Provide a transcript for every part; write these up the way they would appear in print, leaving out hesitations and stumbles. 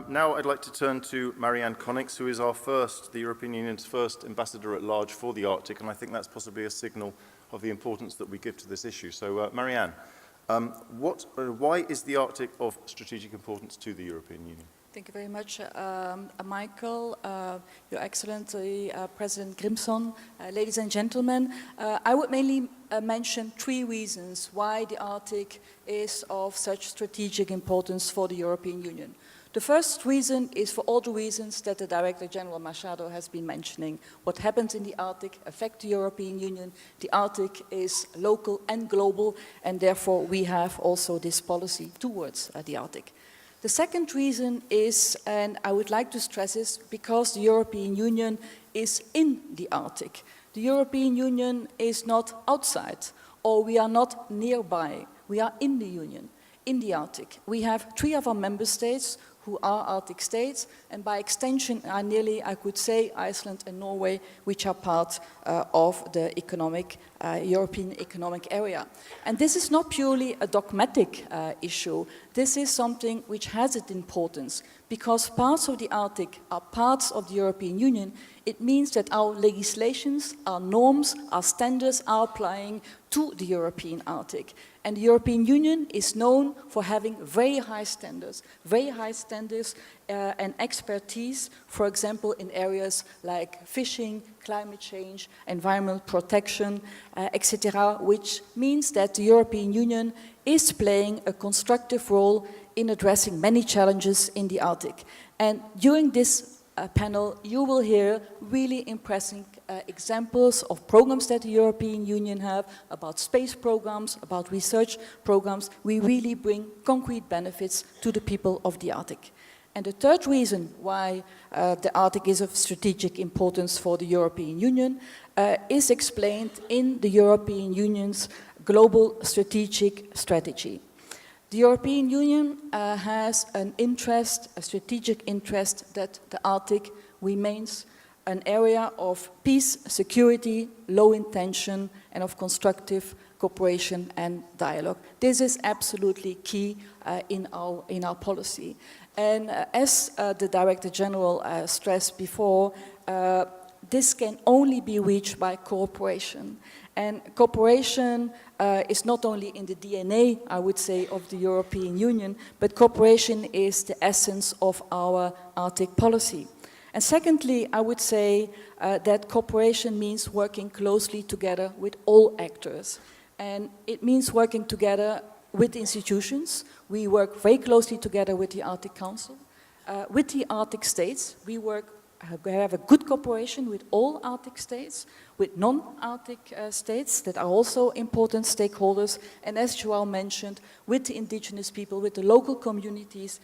Now I'd like to turn to Marie-Anne Coninsx, who is the European Union's first ambassador at large for the Arctic, and I think that's possibly a signal of the importance that we give to this issue. So, Marie-Anne, why is the Arctic of strategic importance to the European Union? Thank you very much, Michael, Your Excellency, President Grimson, ladies and gentlemen. I would mainly mention three reasons why the Arctic is of such strategic importance for the European Union. The first reason is for all the reasons that the Director General Machado has been mentioning. What happens in the Arctic affects the European Union. The Arctic is local and global, and therefore we have also this policy towards the Arctic. The second reason is, and I would like to stress this, because the European Union is in the Arctic. The European Union is not outside, or we are not nearby. We are in the Union, in the Arctic. We have 3 of our member states who are Arctic states, and by extension I could say Iceland and Norway, which are part of the European Economic Area. And this is not purely a dogmatic issue. This is something which has its importance, because parts of the Arctic are parts of the European Union. It means that our legislations, our norms, our standards are applying to the European Arctic. And the European Union is known for having very high standards and expertise, for example, in areas like fishing, climate change, environmental protection, etc., which means that the European Union is playing a constructive role in addressing many challenges in the Arctic. And during this panel, you will hear really impressive examples of programs that the European Union have, about space programs, about research programs. We really bring concrete benefits to the people of the Arctic. And the third reason why the Arctic is of strategic importance for the European Union is explained in the European Union's global strategic strategy. The European Union has a strategic interest that the Arctic remains an area of peace, security, low intention, and of constructive cooperation and dialogue. This is absolutely key in our policy. And as the Director General stressed before, this can only be reached by cooperation. And cooperation is not only in the DNA, I would say, of the European Union, but cooperation is the essence of our Arctic policy. And secondly, I would say that cooperation means working closely together with all actors. And it means working together with institutions. We work very closely together with the Arctic Council. With the Arctic states, we have a good cooperation with all Arctic states, with non-Arctic states that are also important stakeholders, and as João mentioned, with the indigenous people, with the local communities,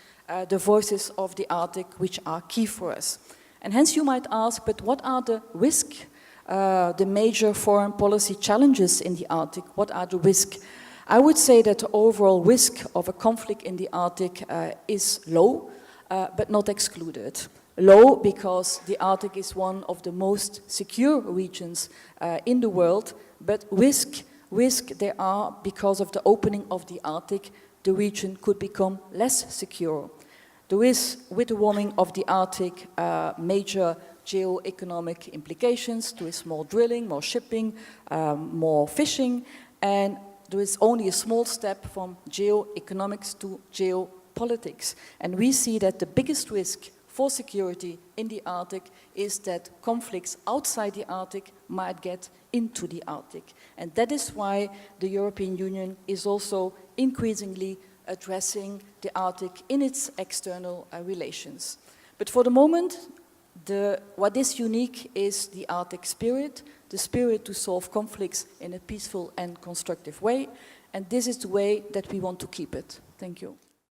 the voices of the Arctic, which are key for us. And hence you might ask, but what are the risks, the major foreign policy challenges in the Arctic? What are the risks? I would say that the overall risk of a conflict in the Arctic is low, but not excluded. Low because the Arctic is one of the most secure regions in the world, but risk there are because of the opening of the Arctic, the region could become less secure. There is, with the warming of the Arctic, major geo-economic implications. There is more drilling, more shipping, more fishing, and there is only a small step from geo-economics to geopolitics. And we see that the biggest risk for security in the Arctic is that conflicts outside the Arctic might get into the Arctic. And that is why the European Union is also increasingly addressing the Arctic in its external relations. But for the moment, what is unique is the Arctic spirit, the spirit to solve conflicts in a peaceful and constructive way. And this is the way that we want to keep it. Thank you.